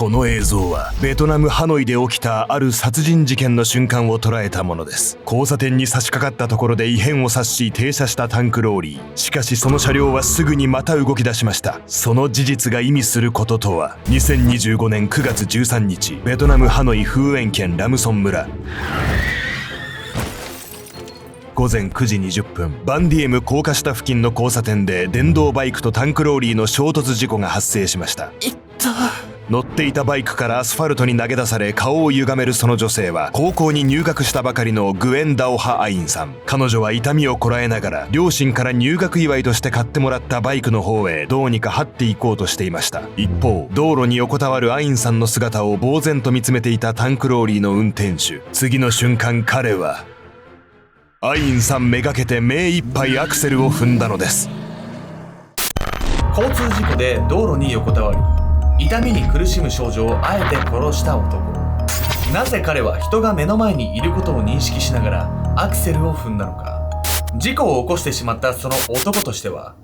この映像はベトナムハノイで起きたある殺人事件の瞬間を捉えたものです。交差点に差し掛かったところで異変を察し停車したタンクローリー。しかしその車両はすぐにまた動き出しました。その事実が意味することとは。2025年9月13日、ベトナムハノイフーエン県ラムソン村。午前9時20分、バンディエム高架下付近の交差点で電動バイクとタンクローリーの衝突事故が発生しました。乗っていたバイクからアスファルトに投げ出され顔を歪めるその女性は高校に入学したばかりのグエン・ダオハ・アインさん。彼女は痛みをこらえながら両親から入学祝いとして買ってもらったバイクの方へどうにか這っていこうとしていました。一方、道路に横たわるアインさんの姿を呆然と見つめていたタンクローリーの運転手。次の瞬間、彼はアインさんめがけて目いっぱいアクセルを踏んだのです。交通事故で道路に横たわり痛みに苦しむ少女をあえて殺した男。なぜ彼は人が目の前にいることを認識しながらアクセルを踏んだのか。事故を起こしてしまったその男としては、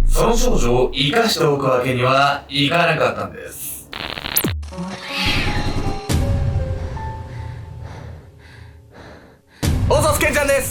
その少女を生かしておくわけにはいかなかったんです。おそすけちゃんです。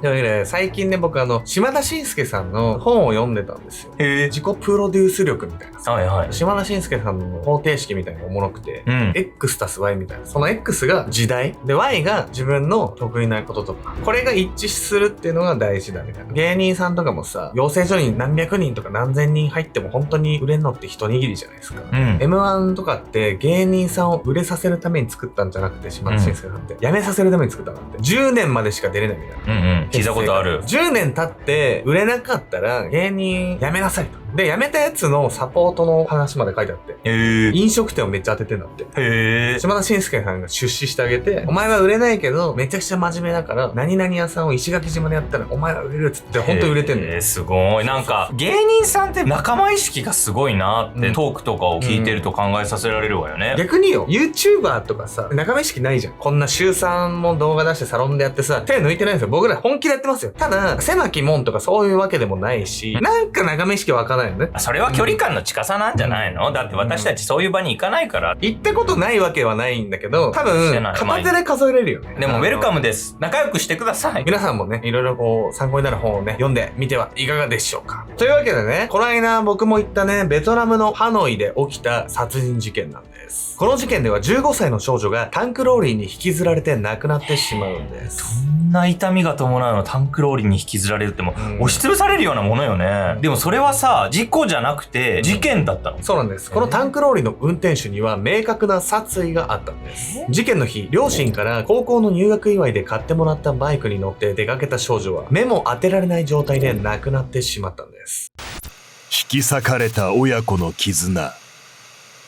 というわけで最近ね、僕島田紳介さんの本を読んでたんですよ。自己プロデュース力みたいな。はいはい。島田紳介さんの方程式みたいなのがおもろくて、X 足す Y みたいな。その X が時代で Y が自分の得意なこととか、これが一致するっていうのが大事だみたいな。芸人さんとかもさ、養成所に何百人とか何千人入っても本当に売れんのって一握りじゃないですか。M1 とかって芸人さんを売れさせるために作ったんじゃなくて、島田紳介さんって辞めさせるために作ったんだって。10年までしか出れないみたいな。聞いたことある。10年経って売れなかったら芸人辞めなさいと。で、辞めたやつのサポートの話まで書いてあって。飲食店をめっちゃ当ててんだって。島田紳介さんが出資してあげて、お前は売れないけどめちゃくちゃ真面目だから何々屋さんを石垣島でやったらお前は売れるっつって本当に売れてんのよ。すごい。なんか芸人さんって仲間意識がすごいなって、トークとかを聞いてると考えさせられるわよね。逆によ、YouTuber とかさ、仲間意識ないじゃん。こんな週3も動画出してサロンでやってさ、手抜いてないんですよ。僕ら本気でやってますよ。ただ、狭き門とかそういうわけでもないし、なんか仲間意識湧かないよね。それは距離感の近さなんじゃないの？だって私たちそういう場に行かないから。行ったことないわけはないんだけど、多分、片手で数えれるよね。でもウェルカムです。仲良くしてください。皆さんもね、いろいろこう、参考になる本をね、読んでみてはいかがでしょうか。というわけでね、この間僕も行ったね、ベトナムのハノイで起きた殺人事件なんです。この事件では15歳の少女がタンクローリーに引きずられて亡くなってしまうんです。そんな痛みが伴うのタンクローリーに引きずられるってもう押しつぶされるようなものよね。でもそれはさ、事故じゃなくて事件だったの？そうなんです。このタンクローリーの運転手には明確な殺意があったんです。事件の日、両親から高校の入学祝いで買ってもらったバイクに乗って出かけた少女は目も当てられない状態で亡くなってしまったんです。引き裂かれた親子の絆。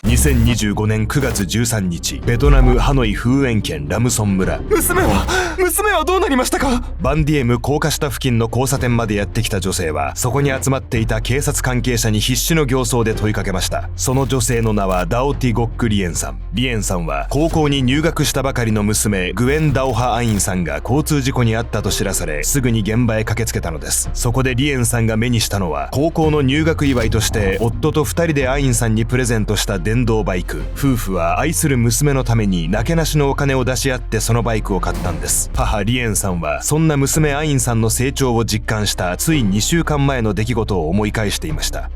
2025年9月13日、ベトナムハノイフーエン県ラムソン村。娘はどうなりましたか？バンディエム高架下付近の交差点までやってきた女性は、そこに集まっていた警察関係者に必死の形相で問いかけました。その女性の名はダオティ・ゴック・リエンさん。リエンさんは高校に入学したばかりの娘グエン・ダオハ・アインさんが交通事故に遭ったと知らされ、すぐに現場へ駆けつけたのです。そこでリエンさんが目にしたのは、高校の入学祝いとして夫と2人でアインさんにプレゼントした電動バイク。夫婦は愛する娘のためになけなしのお金を出し合ってそのバイクを買ったんです。母リエンさんはそんな娘アインさんの成長を実感したつい2週間前の出来事を思い返していました。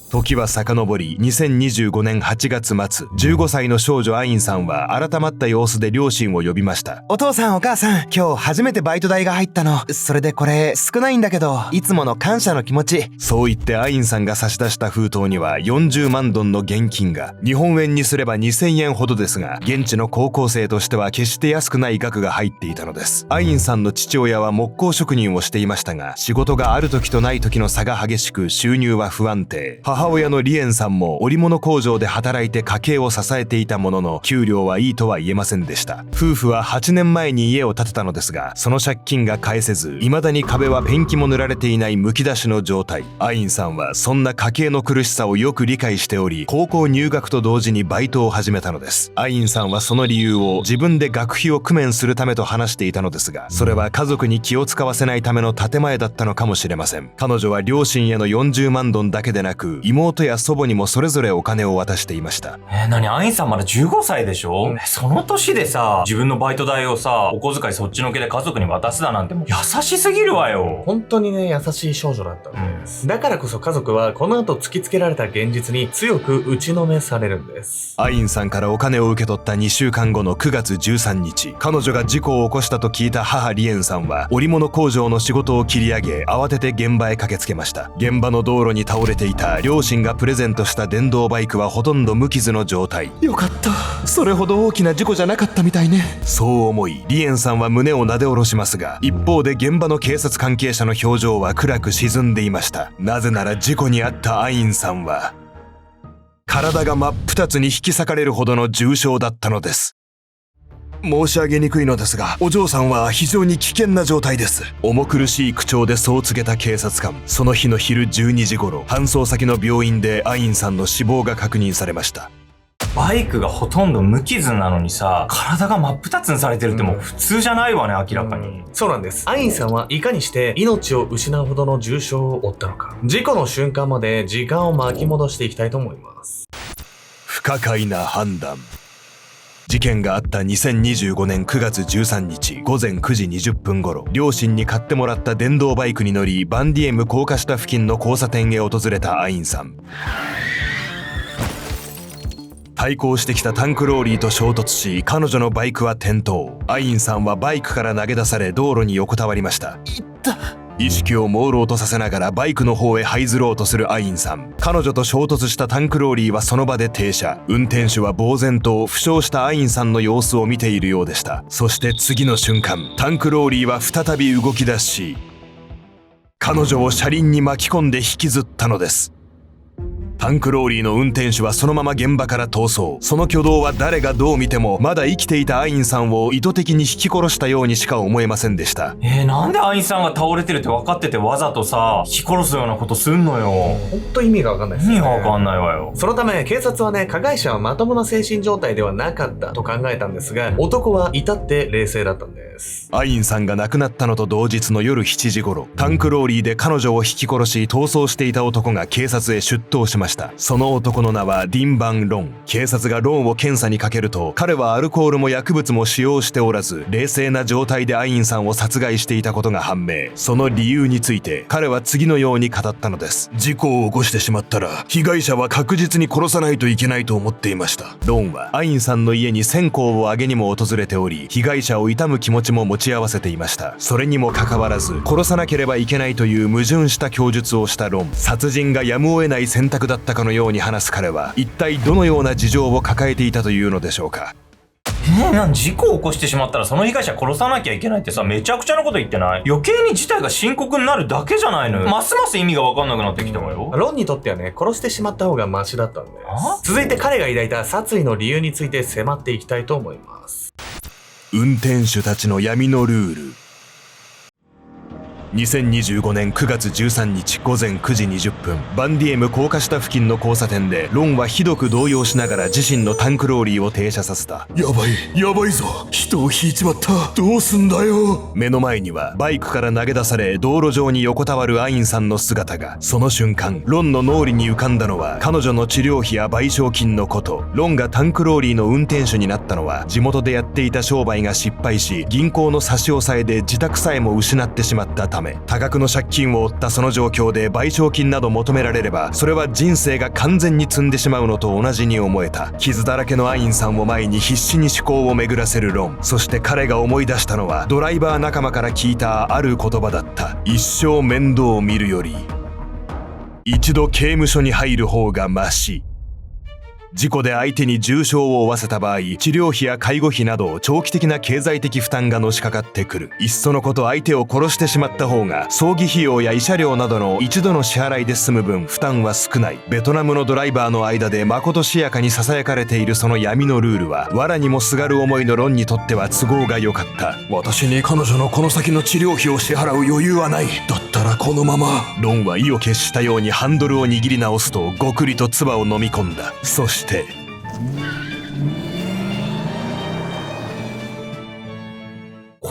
時は遡り、2025年8月末、15歳の少女アインさんは改まった様子で両親を呼びました。お父さんお母さん、今日初めてバイト代が入ったの。それでこれ少ないんだけど、いつもの感謝の気持ち。そう言ってアインさんが差し出した封筒には40万ドンの現金が、日本円にすれば2000円ほどですが、現地の高校生としては決して安くない額が入っていたのです。アインさんの父親は木工職人をしていましたが、仕事がある時とない時の差が激しく、収入は不安定。母親のリエンさんも織物工場で働いて家計を支えていたものの、給料はいいとは言えませんでした。夫婦は8年前に家を建てたのですが、その借金が返せず、未だに壁はペンキも塗られていないむき出しの状態。アインさんはそんな家計の苦しさをよく理解しており、高校入学と同時にバイトを始めたのです。アインさんはその理由を自分で学費を工面するためと話していたのですが、それは家族に気を使わせないための建前だったのかもしれません。彼女は両親への40万ドンだけでなく、妹や祖母にもそれぞれお金を渡していました。何、アインさんまだ15歳でしょ、その年でさ、自分のバイト代をさ、お小遣いそっちのけで家族に渡すだなんてもう優しすぎるわよ。本当にね、優しい少女だったんです。だからこそ家族はこの後突きつけられた現実に強く打ちのめされるんです。アインさんからお金を受け取った2週間後の9月13日、彼女が事故を起こしたと聞いた母リエンさんは織物工場の仕事を切り上げ、慌てて現場へ駆けつけました。現場の道路に倒れていた両親がプレゼントした電動バイクはほとんど無傷の状態。よかった。それほど大きな事故じゃなかったみたいね。そう思い、リエンさんは胸をなで下ろしますが、一方で現場の警察関係者の表情は暗く沈んでいました。なぜなら事故に遭ったアインさんは体が真っ二つに引き裂かれるほどの重傷だったのです。申し上げにくいのですが、お嬢さんは非常に危険な状態です。重苦しい口調でそう告げた警察官。その日の昼12時頃、搬送先の病院でアインさんの死亡が確認されました。バイクがほとんど無傷なのにさ、体が真っ二つにされてるってもう普通じゃないわね、明らかに。そうなんです。アインさんはいかにして命を失うほどの重傷を負ったのか。事故の瞬間まで時間を巻き戻していきたいと思います。不可解な判断。事件があった2025年9月13日午前9時20分頃、両親に買ってもらった電動バイクに乗り、バンディエム高架下付近の交差点へ訪れたアインさん。対向してきたタンクローリーと衝突し、彼女のバイクは転倒。アインさんはバイクから投げ出され、道路に横たわりました。意識を朦朧とさせながらバイクの方へ這いずろうとするアインさん。彼女と衝突したタンクローリーはその場で停車。運転手は呆然と負傷したアインさんの様子を見ているようでした。そして次の瞬間、タンクローリーは再び動き出し、彼女を車輪に巻き込んで引きずったのです。タンクローリーの運転手はそのまま現場から逃走。その挙動は誰がどう見てもまだ生きていたアインさんを意図的に引き殺したようにしか思えませんでした。なんでアインさんが倒れてるって分かっててわざとさ、引き殺すようなことすんのよ。ほんと意味がわかんないですよね。意味がわかんないわよ。そのため警察はね、加害者はまともな精神状態ではなかったと考えたんですが、男は至って冷静だったんです。アインさんが亡くなったのと同日の夜7時頃、タンクローリーで彼女を引き殺し逃走していた男が警察へ出頭しました。その男の名はディンバン・ロン。警察がロンを検査にかけると、彼はアルコールも薬物も使用しておらず、冷静な状態でアインさんを殺害していたことが判明。その理由について彼は次のように語ったのです。事故を起こしてしまったら被害者は確実に殺さないといけないと思っていました。ロンはアインさんの家に線香をあげにも訪れており、被害者を悼む気持ちも持ち合わせていました。それにもかかわらず殺さなければいけないという矛盾した供述をしたロン。殺人がやむを得ない選択だったかのように話す彼は、一体どのような事情を抱えていたというのでしょうか。事故を起こしてしまったらその被害者殺さなきゃいけないってさ、めちゃくちゃなこと言ってない？余計に事態が深刻になるだけじゃないのよ。ますます意味が分かんなくなってきたわよ。ロンにとってはね、殺してしまった方がマシだったんです。続いて彼が抱いた殺意の理由について迫っていきたいと思います。運転手たちの闇のルール。2025年9月13日午前9時20分、バンディエム高架下付近の交差点でロンはひどく動揺しながら自身のタンクローリーを停車させた。やばいぞ、人を引いちまった、どうすんだよ。目の前にはバイクから投げ出され道路上に横たわるアインさんの姿が。その瞬間、ロンの脳裏に浮かんだのは彼女の治療費や賠償金のこと。ロンがタンクローリーの運転手になったのは、地元でやっていた商売が失敗し、銀行の差し押さえで自宅さえも失ってしまったため、多額の借金を負ったその状況で賠償金など求められれば、それは人生が完全に積んでしまうのと同じに思えた。傷だらけのアインさんを前に必死に思考を巡らせるロン。そして彼が思い出したのは、ドライバー仲間から聞いたある言葉だった。一生面倒を見るより一度刑務所に入る方がマシ。事故で相手に重傷を負わせた場合、治療費や介護費など長期的な経済的負担がのしかかってくる。いっそのこと相手を殺してしまった方が、葬儀費用や慰謝料などの一度の支払いで済む分負担は少ない。ベトナムのドライバーの間でまことしやかに囁かれているその闇のルールは、藁にもすがる思いのロンにとっては都合が良かった。私に彼女のこの先の治療費を支払う余裕はない。だったらこのまま。ロンは意を決したようにハンドルを握り直すと、ごくりと唾を飲み込んだ。そして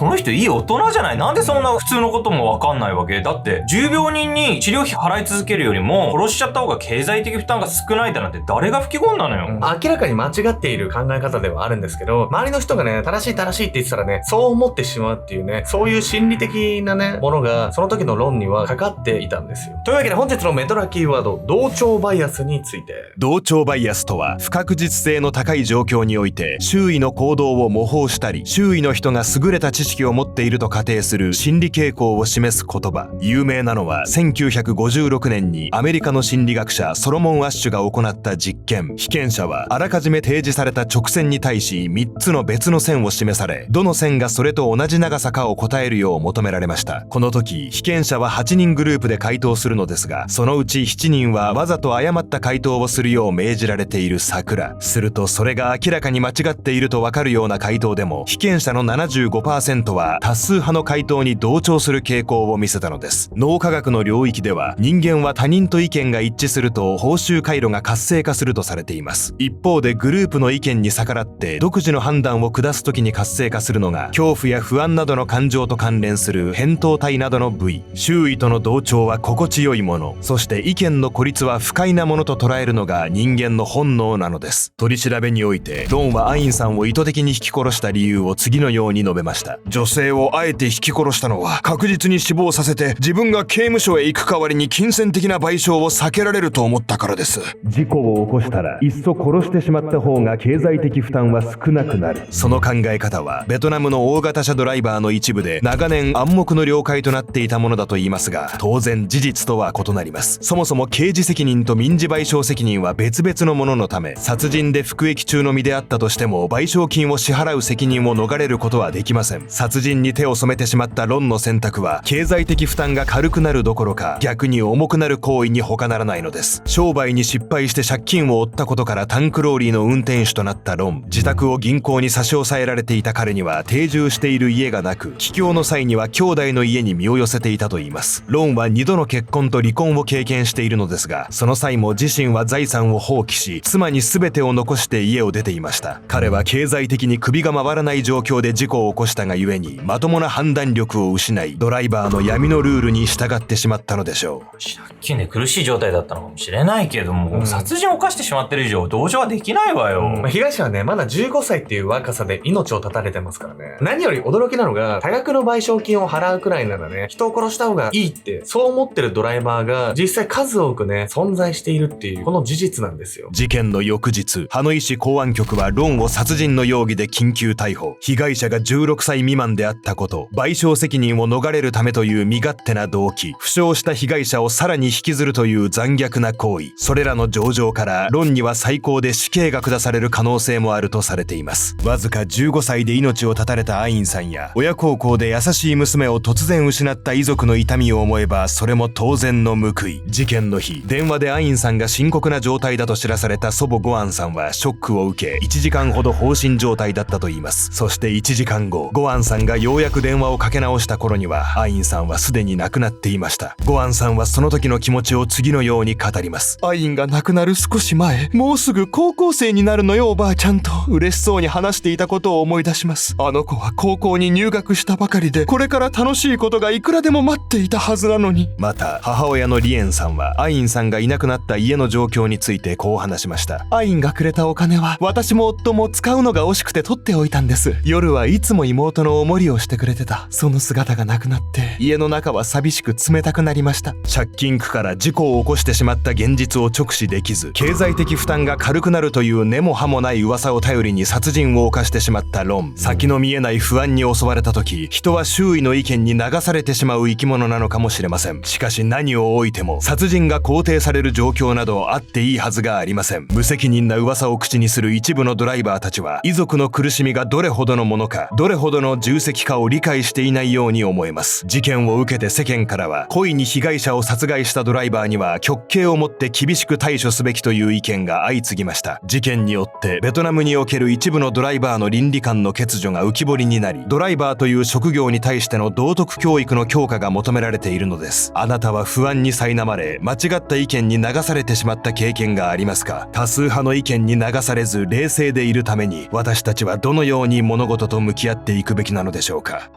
この人いい大人じゃない？なんでそんな普通のこともわかんないわけ？だって重病人に治療費払い続けるよりも殺しちゃった方が経済的負担が少ないだなんて誰が吹き込んだのよ。明らかに間違っている考え方ではあるんですけど、周りの人がね、正しいって言ってたらね、そう思ってしまうっていうね、そういう心理的なね、ものがその時の論にはかかっていたんですよ。というわけで本日のメトラキーワード、同調バイアスについて。同調バイアスとは、不確実性の高い状況において周囲の行動を模倣したり、周囲の人が優れた知識を持っていると仮定する心理傾向を示す言葉。有名なのは1956年にアメリカの心理学者ソロモン・アッシュが行った実験。被験者はあらかじめ提示された直線に対し3つの別の線を示され、どの線がそれと同じ長さかを答えるよう求められました。この時被験者は8人グループで回答するのですが、そのうち7人はわざと誤った回答をするよう命じられている桜。するとそれが明らかに間違っているとわかるような回答でも、被験者の 75% は多数派の回答に同調する傾向を見せたのです。脳科学の領域では、人間は他人と意見が一致すると報酬回路が活性化するとされています。一方でグループの意見に逆らって独自の判断を下す時に活性化するのが、恐怖や不安などの感情と関連する扁桃体などの部位。周囲との同調は心地よいもの、そして意見の孤立は不快なものと捉えるのが人間の本能なのです。取り調べにおいてロンはアインさんを意図的に引き殺した理由を次のように述べました。女性をあえて引き殺したのは、確実に死亡させて自分が刑務所へ行く代わりに金銭的な賠償を避けられると思ったからです。事故を起こしたらいっそ殺してしまった方が経済的負担は少なくなる。その考え方はベトナムの大型車ドライバーの一部で長年暗黙の了解となっていたものだと言いますが、当然事実とは異なります。そもそも刑事責任と民事賠償責任は別々のもののため、殺人で服役中の身であったとしても賠償金を支払う責任を逃れることはできません。殺人に手を染めてしまったロンの選択は、経済的負担が軽くなるどころか逆に重くなる行為に他ならないのです。商売に失敗して借金を負ったことからタンクローリーの運転手となったロン。自宅を銀行に差し押さえられていた彼には定住している家がなく、帰郷の際には兄弟の家に身を寄せていたといいます。ロンは2度の結婚と離婚を経験しているのですが、その際も自身は財産を放棄し、妻に全てを残して家を出ていました。彼は経済的に首が回らない状況で事故を起こしたがゆえに、まともな判断力を失い、ドライバーの闇のルールに従ってしまったのでしょう。借金で苦しい状態だったのかもしれないけども、殺人を犯してしまってる以上同情はできないわよ。被害者はね、まだ15歳っていう若さで命を絶たれてますからね。何より驚きなのが、多額の賠償金を払うくらいならね、人を殺した方がいいって、そう思ってるドライバーが実際数多くね、存在しているっていう、この事実なんですよ。事件の翌日、ハノイ市公安局はロンを殺人の容疑で緊急逮捕。被害者が16歳未満であったこと、賠償責任を逃れるためという身勝手な動機、負傷した被害者をさらに引きずるという残虐な行為。それらの情状からロンには最高で死刑が下される可能性もあるとされています。わずか15歳で命を絶たれたアインさんや、親孝行で優しい娘を突然失った遺族の痛みを思えば、それも当然の報い。事件の日、電話でアインさんが深刻な状態だと知らされた祖母ゴアンさんはショックを受け、1時間ほど放心状態だったといいます。そして1時間後、ゴアンさんがようやく電話をかけ直した頃には、アインさんはすでに亡くなっていました。ゴアンさんはその時の気持ちを次のように語ります。アインが亡くなる少し前、もうすぐ高校生になるのよおばあちゃんと嬉しそうに話していたことを思い出します。あの子は高校に入学したばかりで、これから楽しいことがいくらでも待っていたはずなのに。また母親のリエンさんはアインさんがいなくなった家の状況についてこう話しました。アインがくれたお金は私も夫も使うのが惜しくて取っておいたんです。夜はいつも妹のお守りをしてくれてた。その姿がなくなって家の中は寂しく冷たくなりました。借金苦から事故を起こしてしまった現実を直視できず、経済的負担が軽くなるという根も葉もない噂を頼りに殺人を犯してしまったロン。先の見えない不安に襲われた時、人は周囲の意見に流されてしまう生き物なのかもしれません。しかし何をおいても殺人が肯定される状況などあっていいはずがありません。無責任な噂を口にする一部のドライバーたちは、遺族の苦しみがどれほどのものか、どれほどの重責かを理解していないように思えます。事件を受けて世間からは、故意に被害者を殺害したドライバーには極刑をもって厳しく対処すべきという意見が相次ぎました。事件によってベトナムにおける一部のドライバーの倫理観の欠如が浮き彫りになり、ドライバーという職業に対しての道徳教育の強化が求められているのです。あなたは不安に苛まれ、間違った意見に流されてしまった経験がありますか？多数派の意見に流されず冷静でいるために、私たちはどのように物事と向き合っていくべきなのでしょうか？